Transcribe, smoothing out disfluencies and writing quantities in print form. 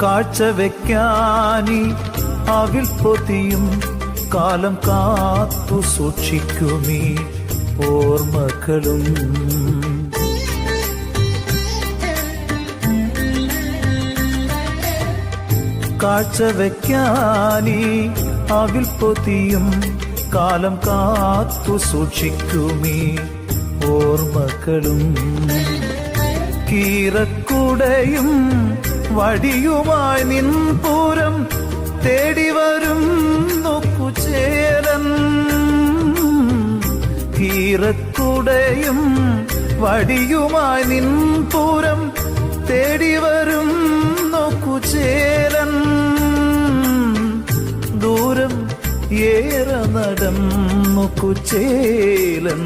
കാഴ്ചവെക്കാനി അവിൽ പൊതിയും കാലം കാത്തു സൂക്ഷിക്കുമീ ഓർമ്മകളും. കാഴ്ചവെക്കാനി അവിൽ പൊതിയും കാലം കാത്തു സൂക്ഷിക്കുമീ ഓർമ്മകളും. കീറക്കുടയും വടിയുമായി നിൻപൂരം തേടിവരും നോക്കുചേരൻ. കീറക്കുടയും വടിയുമായി നിൻപൂരം തേടിവരും നോക്കുചേരൻ. ദൂരം ഏറെ നടന്നു കുചേലൻ.